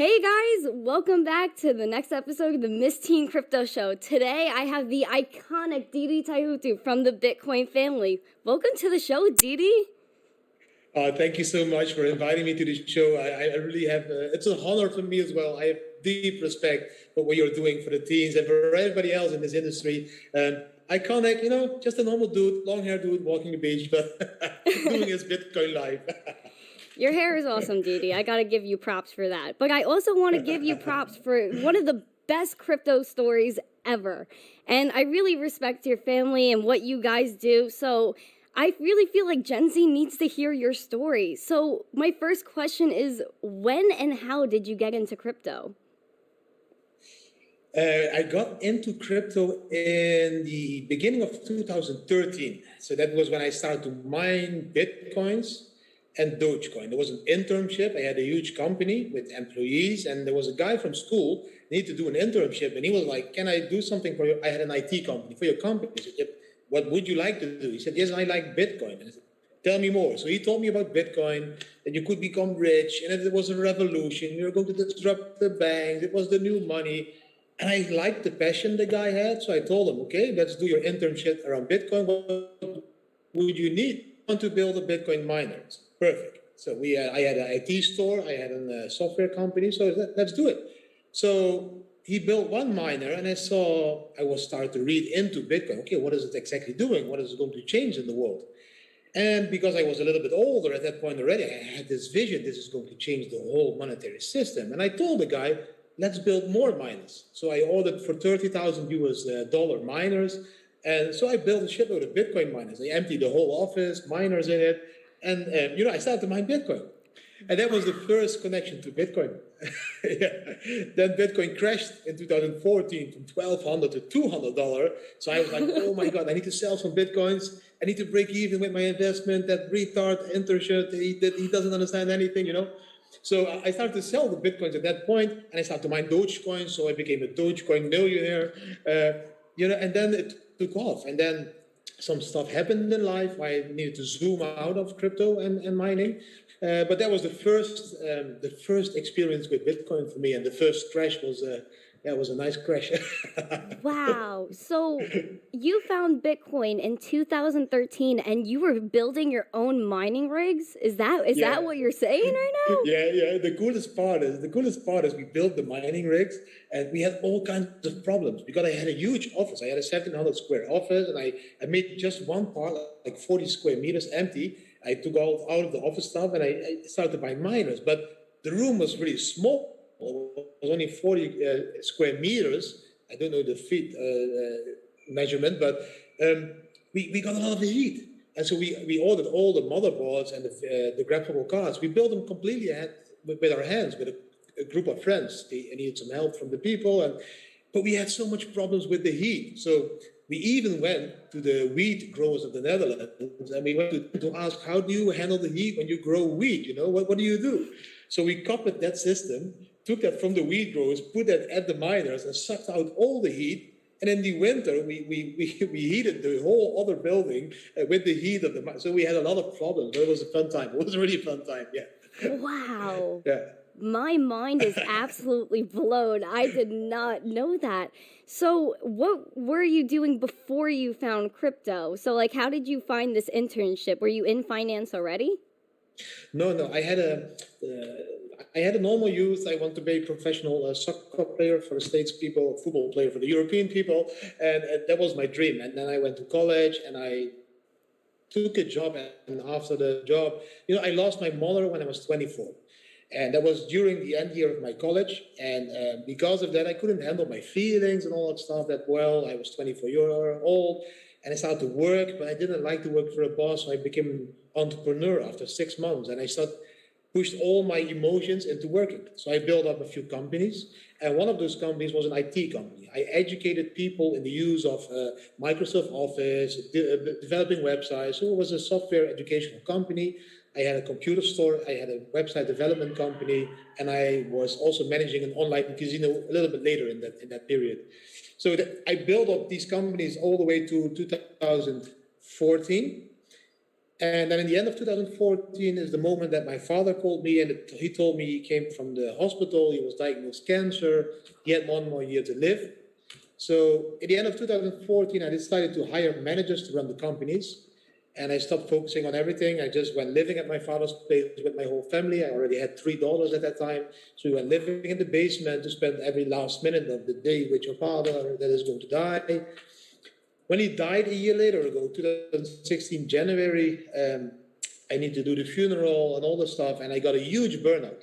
Hey guys, welcome back to the next episode of the Miss Teen Crypto Show. Today I have the iconic Didi Taihuttu from the Bitcoin family. Welcome to the show, Didi. Thank you so much for inviting me to the show. I really have, it's an honor for me as well. I have deep respect for what you're doing for the teens and for everybody else in this industry. Iconic, just a normal dude, long hair dude walking the beach, but doing his Bitcoin life. Your hair is awesome, Didi. I gotta give you props for that. But I also want to give you props for one of the best crypto stories ever. And I really respect your family and what you guys do. So I really feel like Gen Z needs to hear your story. So my first question is, when and how did you get into crypto? I got into crypto in the beginning of 2013. So that was when I started to mine Bitcoins and Dogecoin. There was an internship. I had a huge company with employees, and there was a guy from school needed to do an internship, and he was like, "Can I do something for you?" I had an IT company for your company. I said, "Yep. What would you like to do?" He said, "Yes, I like Bitcoin." And I said, "Tell me more." So he told me about Bitcoin, that you could become rich, and that it was a revolution. You were going to disrupt the banks. It was the new money. And I liked the passion the guy had. So I told him, "Okay, let's do your internship around Bitcoin. What would you need? I want to build a Bitcoin miner." Perfect. So I had an IT store. I had a software company. So let's do it. So he built one miner, and I was starting to read into Bitcoin. Okay, what is it exactly doing? What is it going to change in the world? And because I was a little bit older at that point already, I had this vision. This is going to change the whole monetary system. And I told the guy, let's build more miners. So I ordered for 30,000 US dollar miners. And so I built a shitload of Bitcoin miners. I emptied the whole office, miners in it. And, I started to mine Bitcoin. And that was the first connection to Bitcoin. Yeah. Then Bitcoin crashed in 2014 from $1,200 to $200. So I was like, oh my God, I need to sell some Bitcoins. I need to break even with my investment. That retard internship, he doesn't understand anything, So I started to sell the Bitcoins at that point, and I started to mine Dogecoin. So I became a Dogecoin millionaire, and then it took off. And then some stuff happened in life. I needed to zoom out of crypto and mining. But that was the first experience with Bitcoin for me, and the first crash was a nice crash. Wow. So you found Bitcoin in 2013 and you were building your own mining rigs? Is that what you're saying right now? Yeah. The coolest part is we built the mining rigs, and we had all kinds of problems because I had a huge office. I had a 1,700 square office, and I made just one part, like 40 square meters empty. I took all out of the office stuff, and I started to buy miners. But the room was really small. It was only 40 square meters. I don't know the feet measurement, but we got a lot of heat. And so we ordered all the motherboards and the graphical cards. We built them completely with our hands, with a group of friends. They needed some help from the people, but we had so much problems with the heat. So we even went to the wheat growers of the Netherlands, and we went to ask, how do you handle the heat when you grow wheat? What do you do? So we copied that system, took that from the wheat growers, put that at the miners, and sucked out all the heat. And in the winter, we heated the whole other building with the heat of the mine. So we had a lot of problems, but it was a fun time. It was a really fun time, yeah. Wow. Yeah. My mind is absolutely blown. I did not know that. So what were you doing before you found crypto? So how did you find this internship? Were you in finance already? No. I had a normal youth. I want to be a professional soccer player for the States people, football player for the European people, and that was my dream. And then I went to college, and I took a job. And after the job, I lost my mother when I was 24. And that was during the end year of my college. And because of that, I couldn't handle my feelings and all that stuff that well. I was 24 years old, and I started to work, but I didn't like to work for a boss. So I became an entrepreneur after 6 months, and I pushed all my emotions into working. So I built up a few companies, and one of those companies was an IT company. I educated people in the use of Microsoft Office, developing websites. So it was a software educational company. I had a computer store, I had a website development company, and I was also managing an online casino a little bit later in that period. So I built up these companies all the way to 2014. And then in the end of 2014 is the moment that my father called me and he told me he came from the hospital. He was diagnosed cancer. He had 1 more year to live. So at the end of 2014, I decided to hire managers to run the companies. And I stopped focusing on everything. I just went living at my father's place with my whole family. I already had $3 at that time. So we went living in the basement to spend every last minute of the day with your father that is going to die. When he died a year later ago, 2016, January, I need to do the funeral and all the stuff. And I got a huge burnout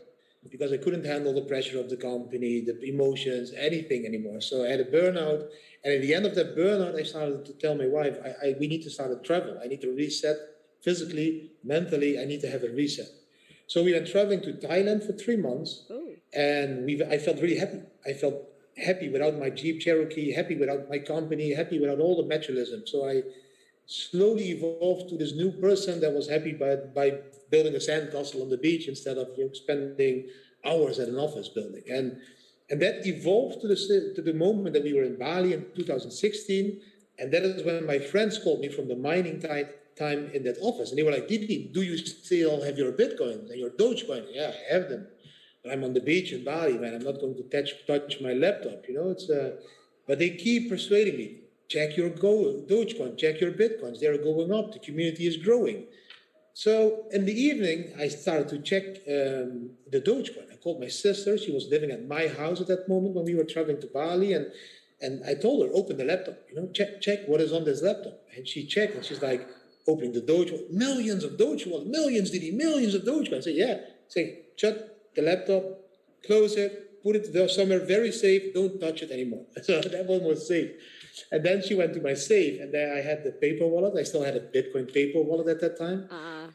because I couldn't handle the pressure of the company, the emotions, anything anymore. So I had a burnout. And at the end of that burnout, I started to tell my wife, we need to start a travel. I need to reset physically, mentally. I need to have a reset. So we went traveling to Thailand for 3 months. Ooh. And I felt really happy. I felt happy without my Jeep Cherokee, happy without my company, happy without all the materialism. So I slowly evolved to this new person that was happy by building a sandcastle on the beach instead of spending hours at an office building. And that evolved to the moment that we were in Bali in 2016. And that is when my friends called me from the mining time in that office. And they were like, Didi, do you still have your Bitcoins and your Dogecoin? Yeah, I have them. But I'm on the beach in Bali, man. I'm not going to touch my laptop, but they keep persuading me. Check your Dogecoin, check your Bitcoins. They're going up. The community is growing. So in the evening, I started to check the Dogecoin. I called my sister. She was living at my house at that moment when we were traveling to Bali. And I told her, open the laptop, check what is on this laptop. And she checked and she's like, opening the Dogecoin, millions of Dogecoin, millions, Didi, millions of Dogecoin. I said, yeah. Say, shut the laptop, close it, put it there somewhere very safe, don't touch it anymore. So that one was safe. And then she went to my safe, and there I had the paper wallet. I still had a Bitcoin paper wallet at that time.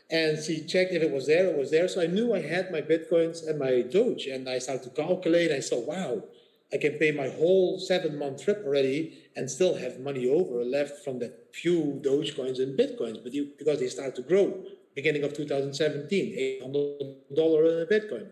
And she checked if it was there, it was there. So I knew I had my Bitcoins and my Doge, and I started to calculate. I saw, wow, I can pay my whole 7-month trip already and still have money over left from that few Dogecoins and Bitcoins, because they started to grow. Beginning of 2017, $800 in a Bitcoin.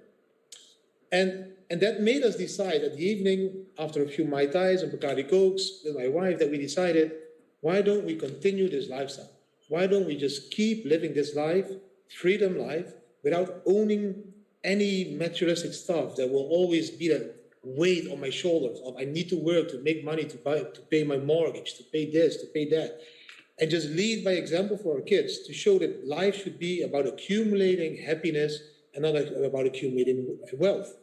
And that made us decide at the evening, after a few Mai Tais and Bacardi Cokes with my wife, that we decided, why don't we continue this lifestyle? Why don't we just keep living this life, freedom life, without owning any materialistic stuff that will always be that weight on my shoulders of I need to work to make money to pay my mortgage, to pay this, to pay that. And just lead by example for our kids to show that life should be about accumulating happiness and not about accumulating wealth.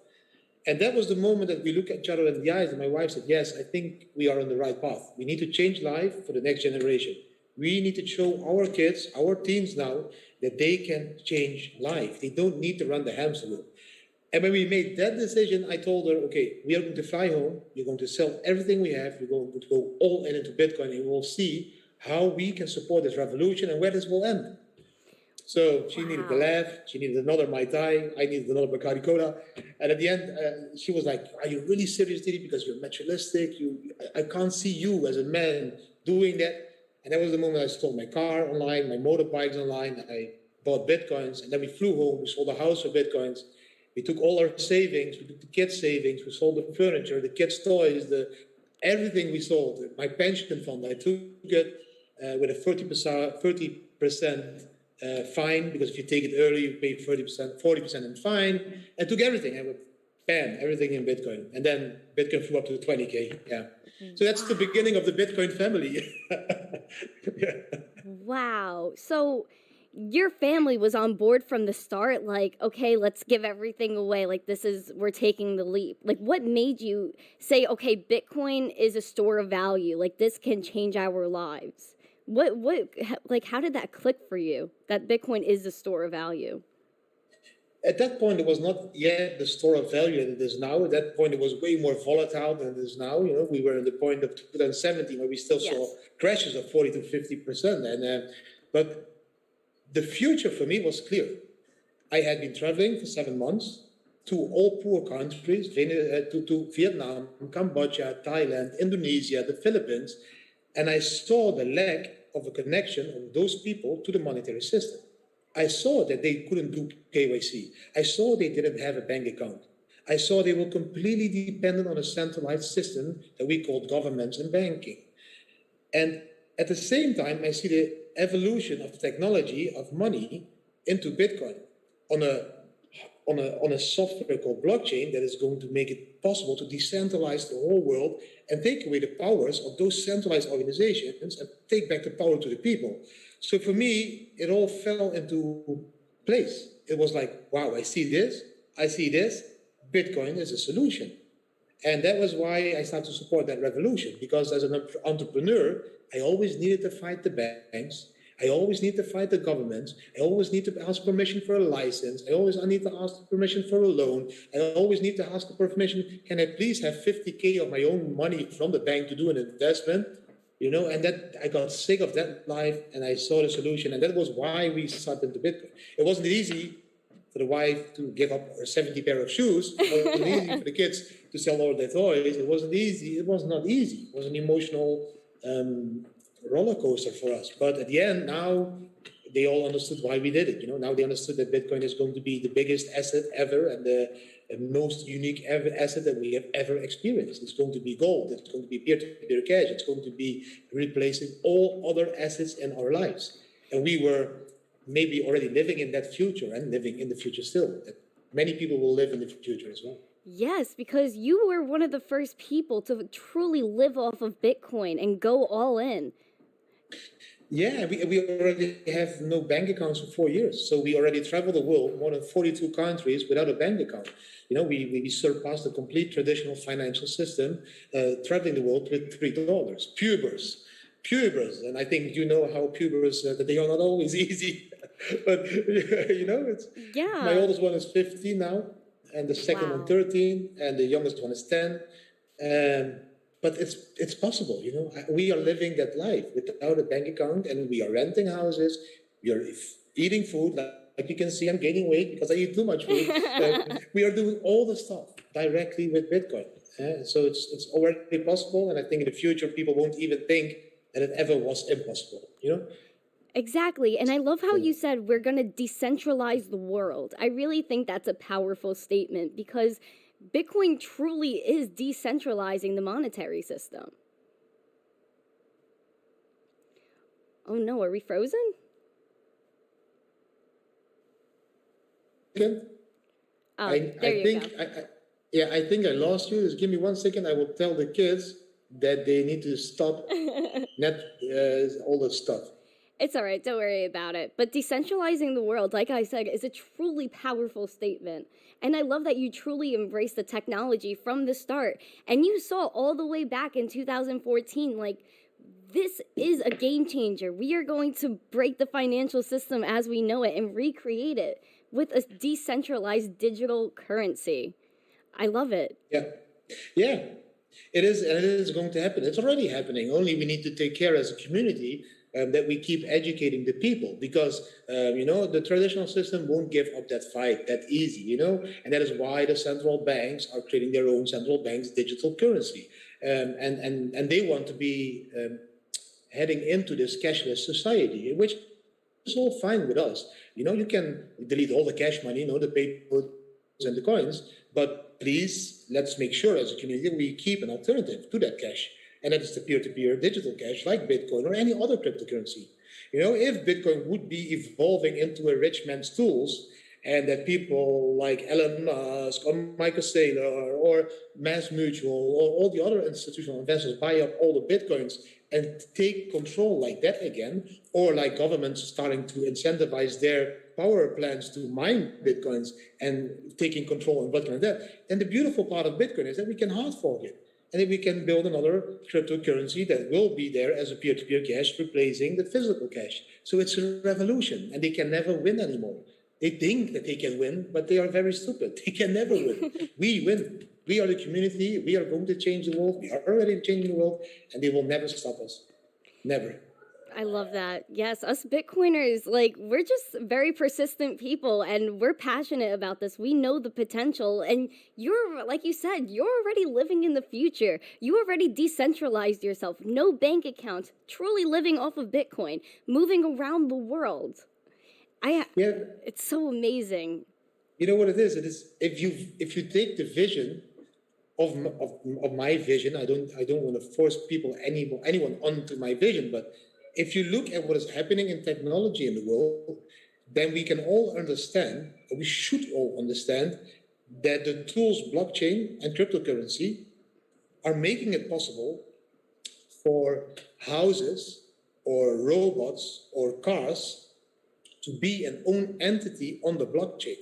And that was the moment that we looked at each other in the eyes, and my wife said, yes, I think we are on the right path. We need to change life for the next generation. We need to show our kids, our teens now, that they can change life. They don't need to run the hamster wheel. And when we made that decision, I told her, okay, we are going to fly home. We're going to sell everything we have. We're going to go all into Bitcoin, and we'll see how we can support this revolution and where this will end. So she needed to laugh. She needed another Mai Tai. I needed another Bacardi Cola. And at the end, she was like, are you really serious, Didi? Because you're materialistic. I can't see you as a man doing that. And that was the moment I sold my car online, my motorbikes online. I bought Bitcoins. And then we flew home. We sold a house for Bitcoins. We took all our savings. We took the kids' savings. We sold the furniture, the kids' toys, everything we sold. My pension fund, I took it with a 30% fine, because if you take it early, you pay 30%, 40% in fine. I took everything. I would bam, everything in Bitcoin. And then Bitcoin flew up to 20K. Yeah. So that's the beginning of the Bitcoin family. Yeah. Wow. So your family was on board from the start, like, okay, let's give everything away. Like, we're taking the leap. Like, what made you say, okay, Bitcoin is a store of value. Like, this can change our lives. How did that click for you, that Bitcoin is a store of value? At that point, it was not yet the store of value that it is now. At that point, it was way more volatile than it is now. We were at the point of 2017 where we still saw crashes of 40 to 50%. But the future for me was clear. I had been traveling for 7 months to all poor countries, to Vietnam, Cambodia, Thailand, Indonesia, the Philippines, and I saw the lack of a connection of those people to the monetary system. I saw that they couldn't do KYC. I saw they didn't have a bank account. I saw they were completely dependent on a centralized system that we called governments and banking. And At the same time, I see the evolution of technology, of money, into Bitcoin on a software called blockchain that is going to make it possible to decentralize the whole world and take away the powers of those centralized organizations and take back the power to the people. So for me, it all fell into place. It was like, wow, I see this, Bitcoin is a solution. And that was why I started to support that revolution, because as an entrepreneur, I always needed to fight the banks. I always need to fight the government. I always need to ask permission for a license. I always need to ask permission for a loan. I always need to ask the permission, can I please have 50K of my own money from the bank to do an investment? You know, and that I got sick of that life and I saw the solution. And that was why we started into Bitcoin. It wasn't easy for the wife to give up her 70 pair of shoes. It wasn't easy for the kids to sell all their toys. It wasn't easy. It was not easy. It was an emotional roller coaster for us. But at the end, now they all understood why we did it. You know, now they understood that Bitcoin is going to be the biggest asset ever and the most unique ever asset that we have ever experienced. It's going to be gold. It's going to be peer-to-peer cash. It's going to be replacing all other assets in our lives. And we were maybe already living in that future and living in the future still. That many people will live in the future as well. Yes, because you were one of the first people to truly live off of Bitcoin and go all in. Yeah, we already have no bank accounts for 4 years. So we already traveled the world, more than 42 countries without a bank account. You know, we surpassed the complete traditional financial system, traveling the world with $3. Pubers. And I think you know how pubers, that they are not always easy. But, you know, it's, Yeah. my oldest one is 15 now, and the second one 13, and the youngest one is 10. But it's possible, you know. We are living that life without a bank account, and we are renting houses. We are eating food. Like you can see, I'm gaining weight because I eat too much food. We are doing all the stuff directly with Bitcoin. So it's already possible, and I think in the future people won't even think that it ever was impossible, you know. Exactly. And I love how you said we're going to decentralize the world. I really think that's a powerful statement because Bitcoin truly is decentralizing the monetary system. Oh no, are we frozen? Oh, there you go. I think I lost you. Just give me 1 second. I will tell the kids that they need to stop all that stuff. It's all right. Don't worry about it. But decentralizing the world, like I said, is a truly powerful statement. And I love that you truly embraced the technology from the start. And you saw all the way back in 2014, like, this is a game changer. We are going to break the financial system as we know it and recreate it with a decentralized digital currency. I love it. Yeah. It is, and it is going to happen. It's already happening. Only we need to take care as a community that we keep educating the people, because you know, the traditional system won't give up that fight that easy, you know, and that is why the central banks are creating their own central banks digital currency, and they want to be heading into this cashless society, which is all fine with us. You know, you can delete all the cash money, you know, the paper and the coins, but please, let's make sure as a community we keep an alternative to that cash. And that is the peer-to-peer digital cash like Bitcoin or any other cryptocurrency. You know, if Bitcoin would be evolving into a rich man's tools, and that people like Elon Musk or Michael Saylor or Mass Mutual or all the other institutional investors buy up all the Bitcoins and take control like that again, or like governments starting to incentivize their power plants to mine Bitcoins and taking control and whatnot like that, then the beautiful part of Bitcoin is that we can hard fork it. And then we can build another cryptocurrency that will be there as a peer-to-peer cash, replacing the physical cash. So it's a revolution, and they can never win anymore. They think that they can win, but they are very stupid. They can never win. We win. We are the community. We are going to change the world. We are already changing the world, and they will never stop us. Never. I love that. Yes, us Bitcoiners, like, we're just very persistent people and we're passionate about this. We know the potential. And you're, like you said, you're already living in the future. You already decentralized yourself. No bank accounts, truly living off of Bitcoin, moving around the world. It's so amazing. You know what it is? It is if you take the vision of my vision, I don't want to force anyone onto my vision, but If you look at what is happening in technology in the world, then we can all understand, or we should all understand, that the tools blockchain and cryptocurrency are making it possible for houses or robots or cars to be an own entity on the blockchain.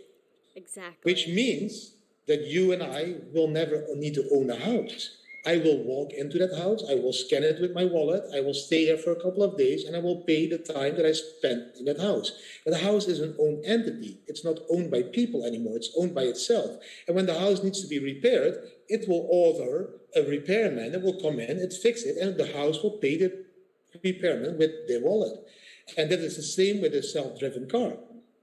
Exactly. Which means that you and I will never need to own a house. I will walk into that house, I will scan it with my wallet, I will stay there for a couple of days, and I will pay the time that I spent in that house. But the house is an own entity. It's not owned by people anymore. It's owned by itself. And when the house needs to be repaired, it will order a repairman that will come in, it fix it, and the house will pay the repairman with their wallet. And that is the same with a self-driven car.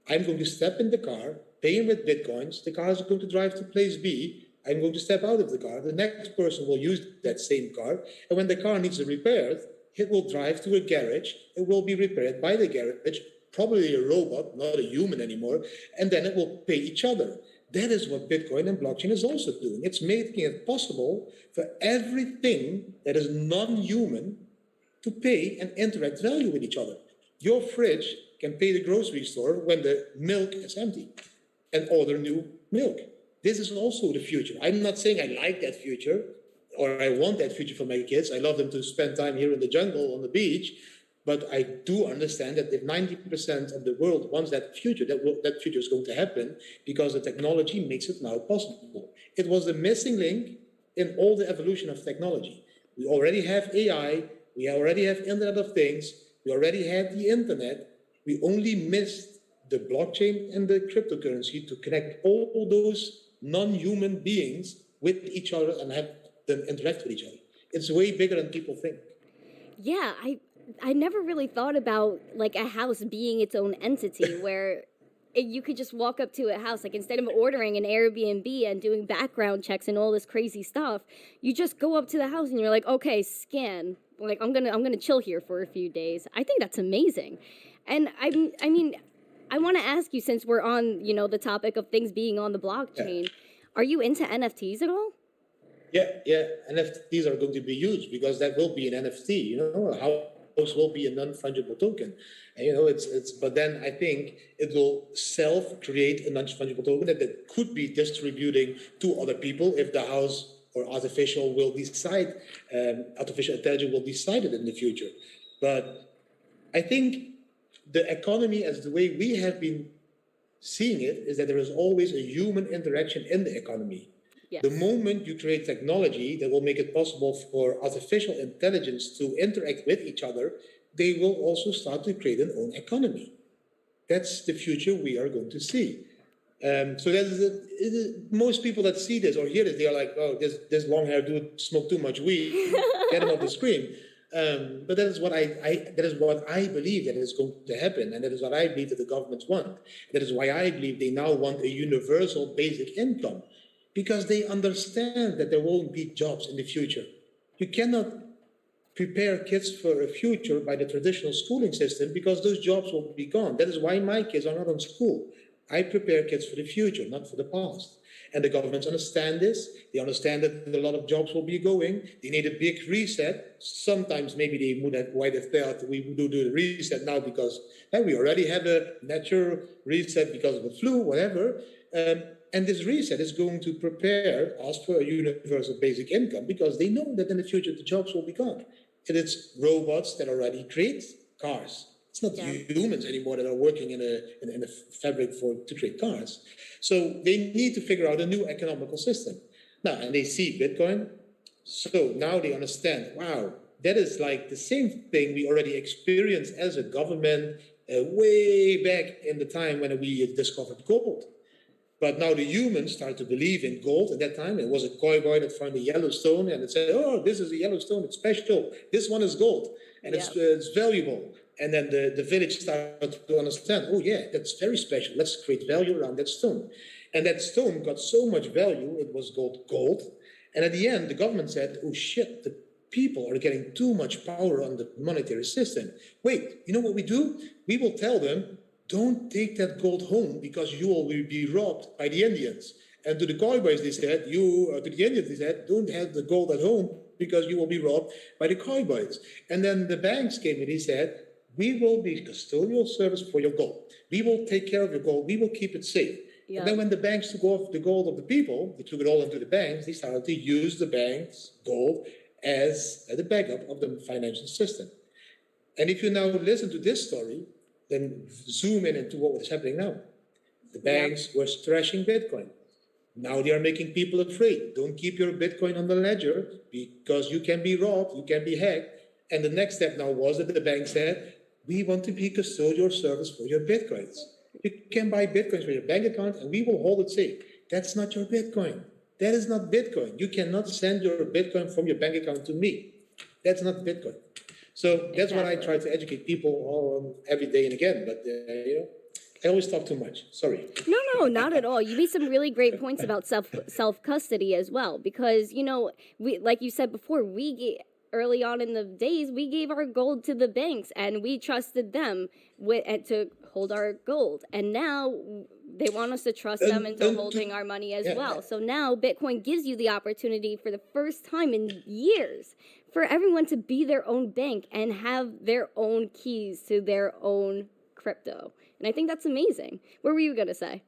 I'm going to step in the car, pay him with Bitcoins, the car is going to drive to place B, I'm going to step out of the car, the next person will use that same car, and when the car needs a repair, it will drive to a garage, it will be repaired by the garage, probably a robot, not a human anymore, and then it will pay each other. That is what Bitcoin and blockchain is also doing. It's making it possible for everything that is non-human to pay and interact value with each other. Your fridge can pay the grocery store when the milk is empty and order new milk. This is also the future. I'm not saying I like that future or I want that future for my kids. I love them to spend time here in the jungle on the beach. But I do understand that if 90% of the world wants that future, that future is going to happen because the technology makes it now possible. It was the missing link in all the evolution of technology. We already have AI. We already have Internet of Things. We already had the internet. We only missed the blockchain and the cryptocurrency to connect all those non-human beings with each other and have them interact with each other. It's way bigger than people think. Yeah, I never really thought about like a house being its own entity where you could just walk up to a house, like instead of ordering an Airbnb and doing background checks and all this crazy stuff, you just go up to the house and you're like, okay, scan. Like I'm gonna chill here for a few days. I think that's amazing. And I mean, I want to ask you, since we're on, the topic of things being on the blockchain, are you into NFTs at all? Yeah. NFTs are going to be huge because that will be an NFT. A house will be a non-fungible token. And, but then I think it will self-create a non-fungible token that could be distributing to other people if the house or artificial intelligence will decide it in the future. But I think the economy, as the way we have been seeing it, is that there is always a human interaction in the economy. Yes. The moment you create technology that will make it possible for artificial intelligence to interact with each other, they will also start to create an own economy. That's the future we are going to see. So most people that see this or hear this, they are like, oh, this long-haired dude smoked too much weed, get him off the screen. But that is what I believe that is going to happen, and that is what I believe that the governments want. That is why I believe they now want a universal basic income, because they understand that there won't be jobs in the future. You cannot prepare kids for a future by the traditional schooling system because those jobs will be gone. That is why my kids are not in school. I prepare kids for the future, not for the past. And the governments understand this. They understand that a lot of jobs will be going. They need a big reset. Sometimight maybe they might have thought we do the reset now because we already have a natural reset because of the flu, whatever. And this reset is going to prepare us for a universal basic income because they know that in the future the jobs will be gone. And it's robots that already create cars. It's not humans anymore that are working in a fabric to create cars. So they need to figure out a new economical system. Now, and they see Bitcoin. So now they understand, wow, that is like the same thing we already experienced as a government way back in the time when we discovered gold. But now the humans start to believe in gold. At that time, it was a cowboy that found a yellow stone and it said, oh, this is a yellow stone. It's special. This one is gold. And it's valuable. And then the village started to understand, oh, yeah, that's very special. Let's create value around that stone. And that stone got so much value, it was gold. And at the end, the government said, oh, shit, the people are getting too much power on the monetary system. Wait, you know what we do? We will tell them, don't take that gold home because you will be robbed by the Indians. And to the cowboys, they said, to the Indians, they said, don't have the gold at home because you will be robbed by the cowboys. And then the banks came and he said, we will be custodial service for your gold. We will take care of your gold. We will keep it safe. Yeah. And then when the banks took off the gold of the people, they took it all into the banks, they started to use the bank's gold as the backup of the financial system. And if you now listen to this story, then zoom in into what was happening now. The banks were trashing Bitcoin. Now they are making people afraid. Don't keep your Bitcoin on the ledger because you can be robbed, you can be hacked. And the next step now was that the bank said, we want to be custodial service for your Bitcoins. You can buy Bitcoins with your bank account and we will hold it safe. That's not your Bitcoin. That is not Bitcoin. You cannot send your Bitcoin from your bank account to me. That's not Bitcoin. So that's what I try to educate people on every day and again. But, I always talk too much. Sorry. No, not at all. You made some really great points about self custody as well, because we, like you said before, early on in the days we gave our gold to the banks and we trusted them to hold our gold, and now they want us to trust them into holding our money as well. So now Bitcoin gives you the opportunity for the first time in years for everyone to be their own bank and have their own keys to their own crypto. And I think that's amazing. What were you going to say?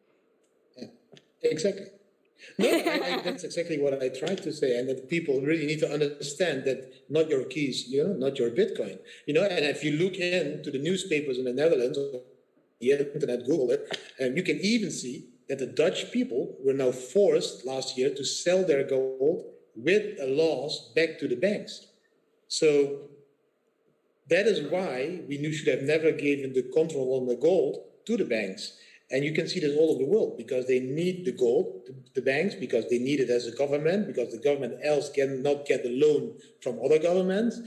Yeah, exactly. No, that's exactly what I tried to say, and that people really need to understand that not your keys, not your Bitcoin. And if you look into the newspapers in the Netherlands, or the internet, Google it, and you can even see that the Dutch people were now forced last year to sell their gold with a loss back to the banks. So that is why we should have never given the control on the gold to the banks. And you can see this all over the world because they need the gold, the banks, because they need it as a government, because the government else cannot get a loan from other governments.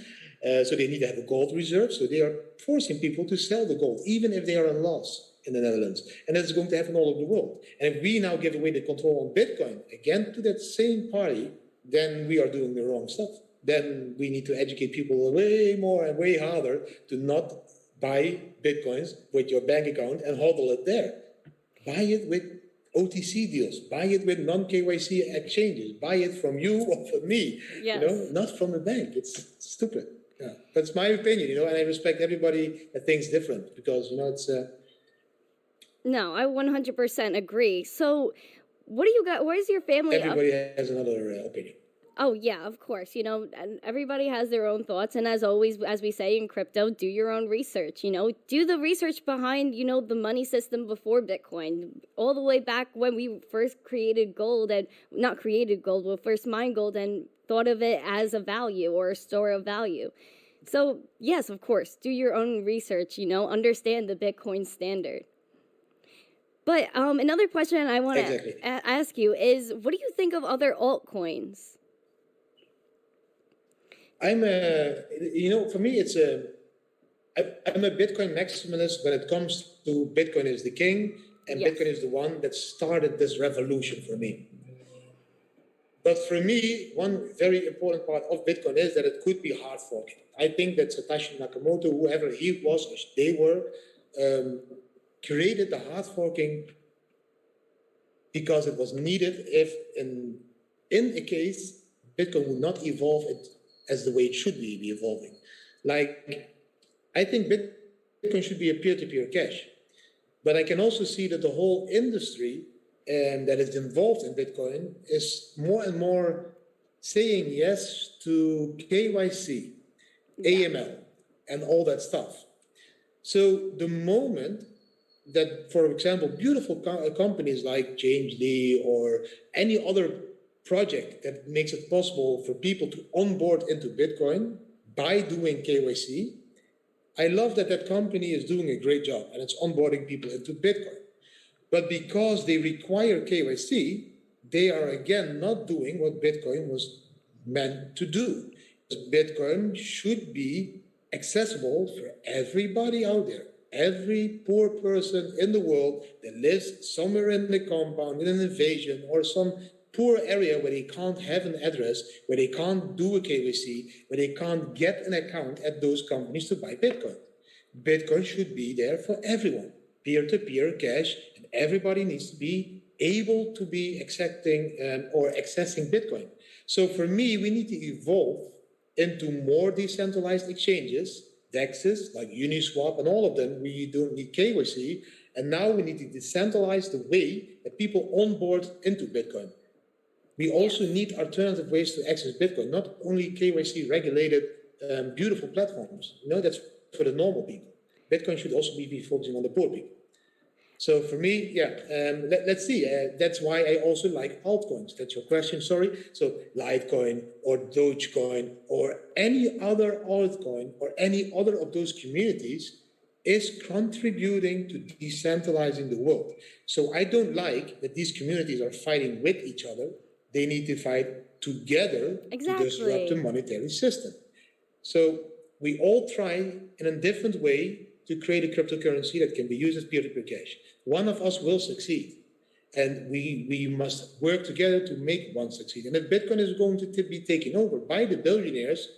So they need to have a gold reserve. So they are forcing people to sell the gold, even if they are in loss in the Netherlands. And that's going to happen all over the world. And if we now give away the control on Bitcoin, again, to that same party, then we are doing the wrong stuff. Then we need to educate people way more and way harder to not buy Bitcoins with your bank account and hodl it there. Buy it with OTC deals. Buy it with non-KYC exchanges. Buy it from you or from me. Yes. Not from the bank. It's stupid. Yeah, that's my opinion. And I respect everybody that thinks different because it's. No, I 100% agree. So, what do you got? Where's your family? Everybody has another opinion. Oh, yeah, of course. And everybody has their own thoughts. And as always, as we say in crypto, do your own research. Do the research behind, the money system before Bitcoin. All the way back when we first created gold and not created gold, but first mined gold and thought of it as a value or a store of value. So, yes, of course, do your own research, understand the Bitcoin standard. But another question I want to ask you is, what do you think of other altcoins? I'm for me, I'm a Bitcoin maximalist when it comes to Bitcoin is the king, and Bitcoin is the one that started this revolution for me. But for me, one very important part of Bitcoin is that it could be hard forking. I think that Satoshi Nakamoto, whoever he was or they were, created the hard forking because it was needed if in a case Bitcoin would not evolve it as the way it should be evolving. Like, I think Bitcoin should be a peer-to-peer cash. But I can also see that the whole industry that is involved in Bitcoin is more and more saying yes to KYC, AML, and all that stuff. So the moment that, for example, beautiful companies like JMD or any other project that makes it possible for people to onboard into Bitcoin by doing KYC, I love that company is doing a great job and it's onboarding people into Bitcoin. But because they require KYC, they are again not doing what Bitcoin was meant to do. Bitcoin should be accessible for everybody out there. Every poor person in the world that lives somewhere in the compound with an invasion or some poor area where they can't have an address, where they can't do a KYC, where they can't get an account at those companies to buy Bitcoin. Bitcoin should be there for everyone, peer-to-peer cash, and everybody needs to be able to be accepting or accessing Bitcoin. So for me, we need to evolve into more decentralized exchanges, DEXs like Uniswap and all of them. We don't need KYC. And now we need to decentralize the way that people onboard into Bitcoin. We also need alternative ways to access Bitcoin, not only KYC regulated, beautiful platforms. That's for the normal people. Bitcoin should also be focusing on the poor people. So for me, let's see. That's why I also like altcoins. That's your question, sorry. So Litecoin or Dogecoin or any other altcoin or any other of those communities is contributing to decentralizing the world. So I don't like that these communities are fighting with each other. They need to fight together to disrupt the monetary system. So we all try in a different way to create a cryptocurrency that can be used as peer-to-peer cash. One of us will succeed, and we must work together to make one succeed. And if Bitcoin is going to be taken over by the billionaires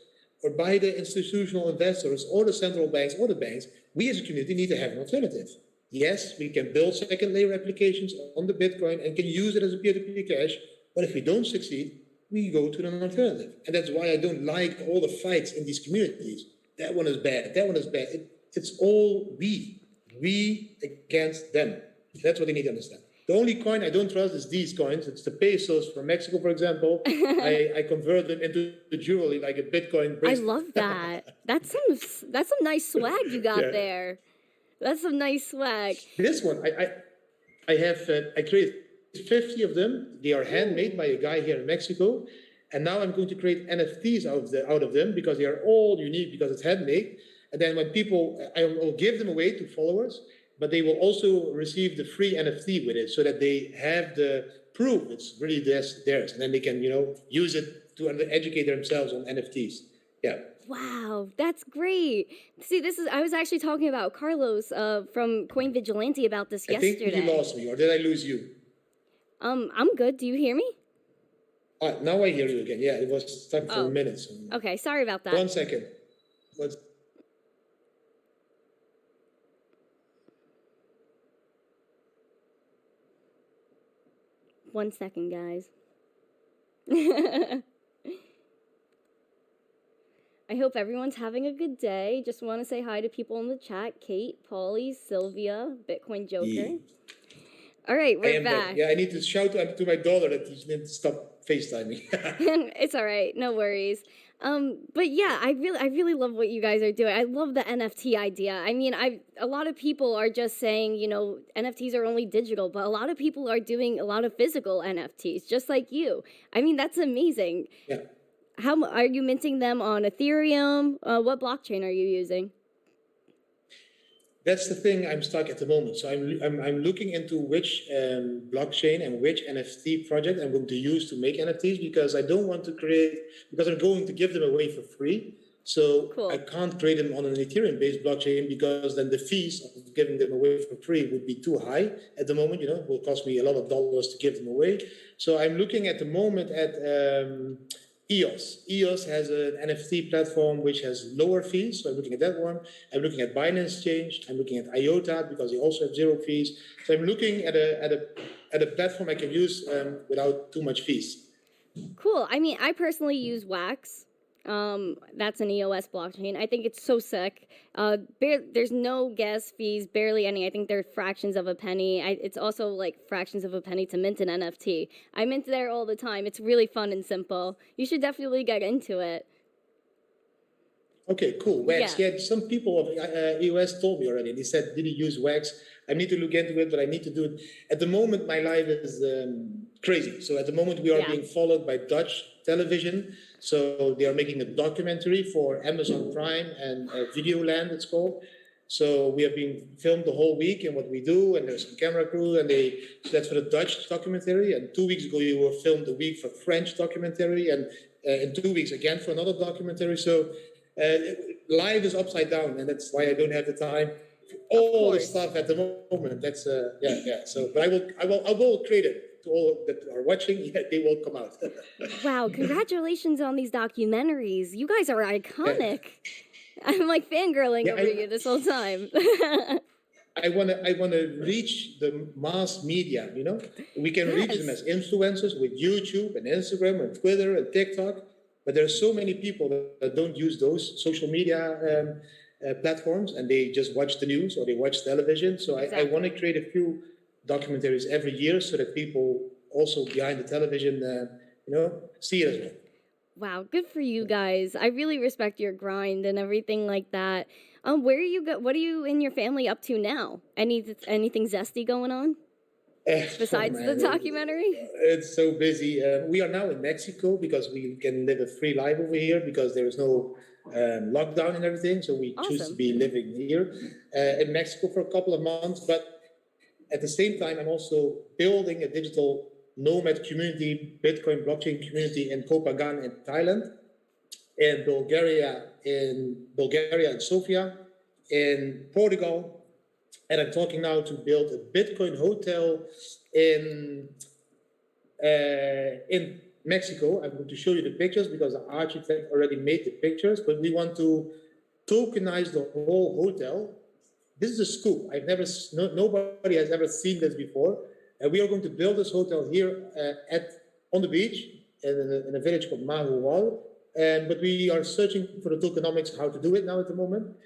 or by the institutional investors or the central banks or the banks, we as a community need to have an alternative. Yes, we can build second-layer applications on the Bitcoin and can use it as a peer-to-peer cash, but if we don't succeed, we go to an alternative. And that's why I don't like all the fights in these communities. That one is bad, that one is bad. It's all we against them. That's what they need to understand. The only coin I don't trust is these coins. It's the pesos from Mexico, for example. I convert them into jewelry like a Bitcoin bracelet. I love that. That's some nice swag you got there. That's some nice swag. This one, I created 50 of them. They are handmade by a guy here in Mexico. And now I'm going to create NFTs out of them because they are all unique because it's handmade. And then when people, I will give them away to followers, but they will also receive the free NFT with it so that they have the proof it's really theirs. And then they can, use it to educate themselves on NFTs. Yeah. Wow, that's great. See, I was actually talking about Carlos from Coin Vigilante about this yesterday. I think you lost me, or did I lose you? I'm good. Do you hear me? Now I hear you again. Yeah, it was stuck for a minute. So. Okay, sorry about that. 1 second. One second, guys. I hope everyone's having a good day. Just want to say hi to people in the chat. Kate, Paulie, Sylvia, Bitcoin Joker. Yeah. All right, we're back. Yeah, I need to shout to my daughter that she needs to stop FaceTiming. It's all right. No worries. But yeah, I really love what you guys are doing. I love the NFT idea. I mean, a lot of people are just saying, NFTs are only digital, but a lot of people are doing a lot of physical NFTs, just like you. I mean, that's amazing. Yeah. How are you minting them on Ethereum? What blockchain are you using? That's the thing I'm stuck at the moment. So I'm looking into which blockchain and which NFT project I'm going to use to make NFTs because I don't want to because I'm going to give them away for free. So cool. I can't create them on an Ethereum-based blockchain because then the fees of giving them away for free would be too high at the moment. It will cost me a lot of dollars to give them away. So I'm looking at the moment at EOS. EOS has an NFT platform which has lower fees, so I'm looking at that one. I'm looking at Binance Exchange. I'm looking at IOTA because they also have 0 fees. So I'm looking at a platform I can use without too much fees. Cool. I mean, I personally use Wax. That's an EOS blockchain. I think it's so sick. There's no gas fees, barely any. I think they're fractions of a penny. It's also like fractions of a penny to mint an NFT. I mint there all the time. It's really fun and simple. You should definitely get into it. Okay, cool. Wax. Yeah, some people of EOS told me already. They said, did you use Wax? I need to look into it, but I need to do it. At the moment, my life is crazy. So at the moment, we are being followed by Dutch television. So they are making a documentary for Amazon Prime and Videoland, it's called. So we have been filmed the whole week and what we do, and there's some camera crew, and so that's for the Dutch documentary. And 2 weeks ago, you were filmed a week for French documentary, and in 2 weeks again for another documentary. So life is upside down, and that's why I don't have the time for all the stuff at the moment. That's So, but I will create it. To all that are watching, they will come out. Wow, congratulations on these documentaries. You guys are iconic. I'm like fangirling over you this whole time. I wanna reach the mass media. We can reach them Yes. as influencers with YouTube and Instagram and Twitter and TikTok, but there are so many people that don't use those social media platforms, and they just watch the news or they watch television. So I want to Exactly. create a few documentaries every year so that people also behind the television, see it as well. Wow, good for you guys. I really respect your grind and everything like that. Where are you what are you and your family up to now? Anything zesty going on Oh besides the man, documentary? it's so busy. We are now in Mexico because we can live a free life over here because there is no lockdown and everything. So we choose to Awesome. be living here in Mexico for a couple of months. But at the same time, I'm also building a digital nomad community, Bitcoin blockchain community in Kopagan in Thailand, in Bulgaria and Sofia, in Portugal, and I'm talking now to build a Bitcoin hotel in in Mexico. I'm going to show you the pictures because the architect already made the pictures, but we want to tokenize the whole hotel. This is a scoop. Nobody has ever seen this before. And we are going to build this hotel here on the beach in a village called Mahual. But we are searching for the tokenomics, how to do it now at the moment.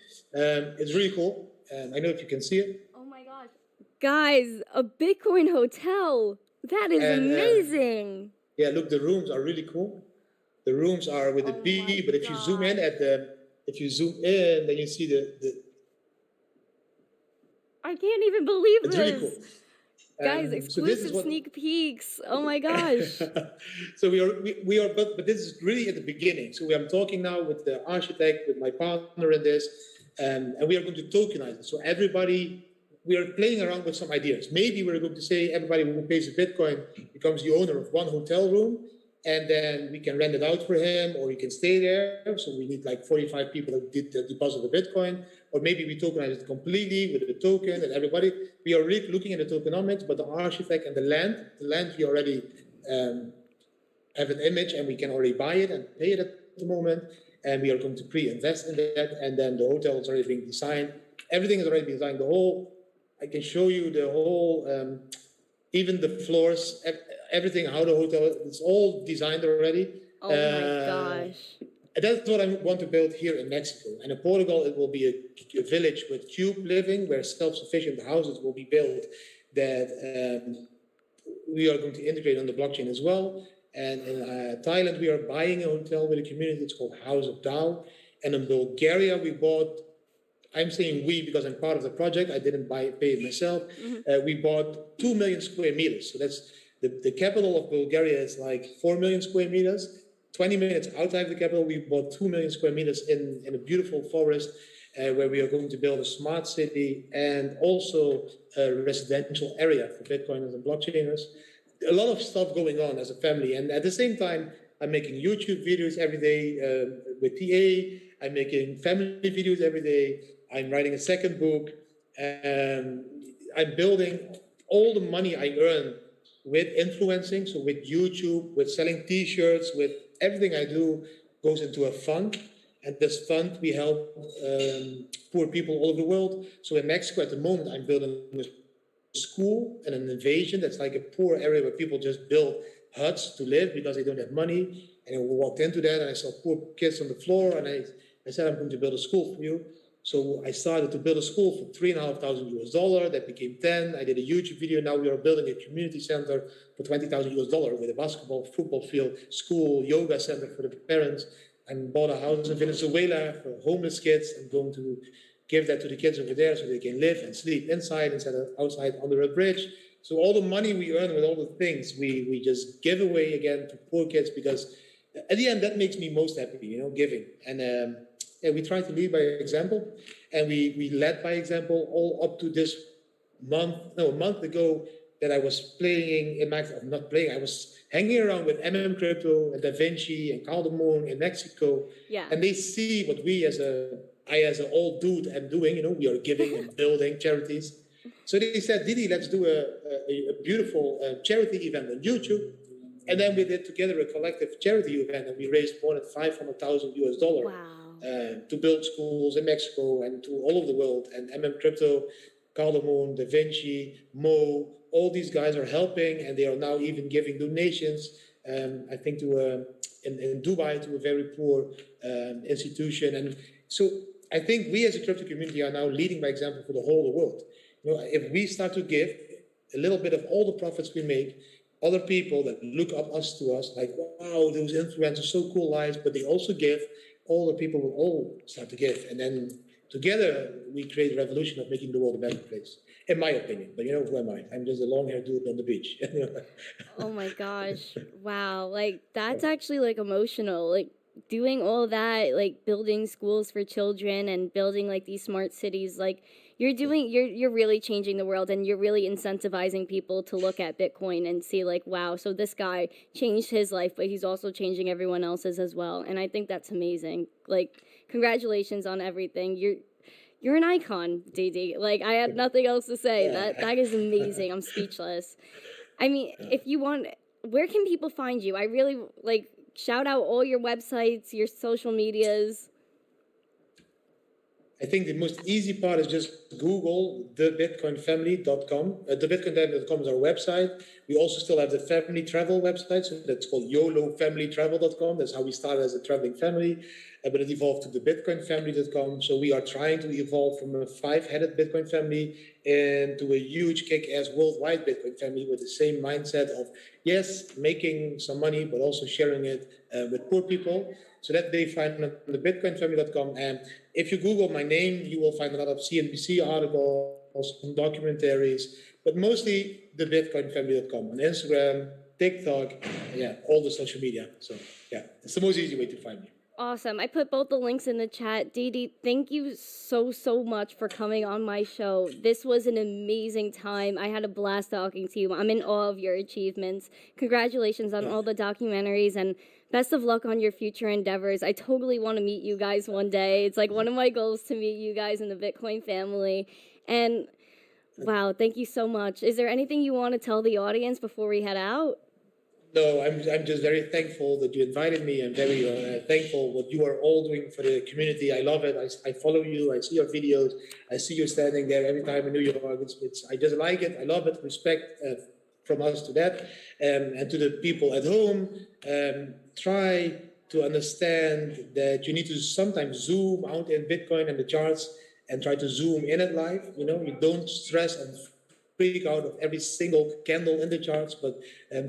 It's really cool. I know if you can see it. Oh my gosh. Guys, a Bitcoin hotel. That is And amazing. yeah, look, the rooms are really cool. The rooms are with the Oh my B, but if you zoom in gosh. if you zoom in, then you see I can't even believe it's really cool. this. Guys, So this is exclusive what. sneak peeks. Oh my gosh. So but this is really at the beginning. So I'm talking now with the architect, with my partner in this, and we are going to tokenize it. So we are playing around with some ideas. Maybe we're going to say everybody who pays a Bitcoin becomes the owner of one hotel room, and then we can rent it out for him, or he can stay there. So we need like 45 people that did deposit the Bitcoin, or maybe we tokenize it completely with the token and everybody. We are really looking at the tokenomics, but the architect and the land we already have an image and we can already buy it and pay it at the moment. And we are going to pre-invest in that, and then the hotel is already being designed. Everything is already designed. I can show you the whole. Even the floors, everything, how the hotel, it's all designed already. Oh my gosh. And that's what I want to build here in Mexico. And in Portugal, it will be a village with cube living, where self-sufficient houses will be built that we are going to integrate on the blockchain as well. And in Thailand, we are buying a hotel with a community. It's called House of Tao. And in Bulgaria, I'm saying we because I'm part of the project. I didn't pay it myself. We bought 2 million square meters. So that's the capital of Bulgaria is like 4 million square meters. 20 minutes outside the capital, we bought 2 million square meters in a beautiful forest where we are going to build a smart city and also a residential area for Bitcoiners and blockchainers. A lot of stuff going on as a family. And at the same time, I'm making YouTube videos every day with TA. I'm making family videos every day. I'm writing a second book. I'm building all the money I earn with influencing, so with YouTube, with selling T-shirts, with everything I do goes into a fund. And this fund, we help poor people all over the world. So in Mexico at the moment, I'm building a school and an invasion that's like a poor area where people just build huts to live because they don't have money. And we walked into that and I saw poor kids on the floor and I said, I'm going to build a school for you. So I started to build a school for $3,500 US. That became 10. I did a YouTube video. Now we are building a community center for $20,000 with a basketball, football field, school, yoga center for the parents. I bought a house in Venezuela for homeless kids. I'm going to give that to the kids over there so they can live and sleep inside instead of outside under a bridge. So all the money we earn with all the things, we just give away again to poor kids because at the end, that makes me most happy, giving. And we try to lead by example. And we led by example all up to this a month ago that I was I was hanging around with Crypto and Da Vinci and Carl Moon in Mexico. Yeah. And they see what I as an old dude am doing, we are giving and building charities. So they said, Didi, let's do a beautiful charity event on YouTube. And then we did together a collective charity event, and we raised more than $500,000 US Wow. to build schools in Mexico and to all over the world. And Crypto Cardamom, Da Vinci, Mo, all these guys are helping, and they are now even giving donations. I think in Dubai to a very poor institution, and so I think we as a crypto community are now leading by example for the whole world. If we start to give a little bit of all the profits we make, other people that look up us to us, like, wow, those influencers, so cool lives, but they also give, all the people will all start to give. And then together we create a revolution of making the world a better place, in my opinion. But who am I? I'm just a long-haired dude on the beach. Oh my gosh. Wow. Like that's actually like emotional. Like doing all that, like building schools for children and building like these smart cities, like you're really changing the world, and you're really incentivizing people to look at Bitcoin and see like, wow, so this guy changed his life, but he's also changing everyone else's as well. And I think that's amazing. Like congratulations on everything. You're an icon, Didi. Like I have nothing else to say. That is amazing. I'm speechless. I mean, if you want, where can people find you? I really like shout out all your websites, your social medias. I think the most easy part is just Google thebitcoinfamily.com. Thebitcoinfamily.com is our website. We also still have the family travel website, so that's called YOLOfamilytravel.com. That's how we started as a traveling family, but it evolved to thebitcoinfamily.com. So we are trying to evolve from a 5-headed Bitcoin family into a huge kick-ass worldwide Bitcoin family with the same mindset of, yes, making some money, but also sharing it with poor people. So that they find on the bitcoinfamily.com. And if you Google my name, you will find a lot of CNBC articles, some documentaries, but mostly the bitcoinfamily.com on Instagram, TikTok, all the social media. So it's the most easy way to find me. Awesome. I put both the links in the chat. Didi, thank you so much for coming on my show. This was an amazing time. I had a blast talking to you. I'm in awe of your achievements. Congratulations on all the documentaries, and best of luck on your future endeavors. I totally want to meet you guys one day. It's like one of my goals to meet you guys in the Bitcoin family. And wow, thank you so much. Is there anything you want to tell the audience before we head out? No, I'm just very thankful that you invited me. I'm very thankful what you are all doing for the community. I love it. I follow you. I see your videos. I see you standing there every time in New York. I just like it. I love it. Respect from us to that. And to the people at home, try to understand that you need to sometimes zoom out in Bitcoin and the charts and try to zoom in at life. You don't stress and freak out of every single candle in the charts, but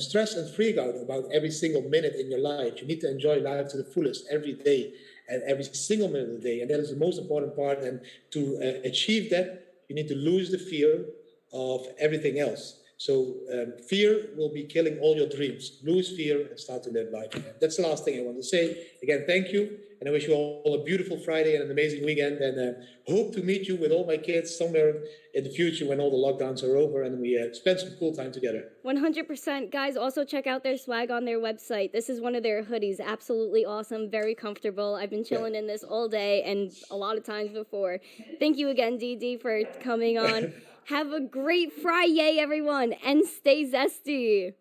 stress and freak out about every single minute in your life. You need to enjoy life to the fullest every day and every single minute of the day. And that is the most important part. And to achieve that, you need to lose the fear of everything else. So fear will be killing all your dreams. Lose fear and start to live life again. That's the last thing I want to say. Again, thank you. And I wish you all a beautiful Friday and an amazing weekend. And hope to meet you with all my kids somewhere in the future when all the lockdowns are over and we spend some cool time together. 100%. Guys, also check out their swag on their website. This is one of their hoodies. Absolutely awesome. Very comfortable. I've been chilling in this all day and a lot of times before. Thank you again, Didi, for coming on. Have a great Friday, everyone, and stay zesty.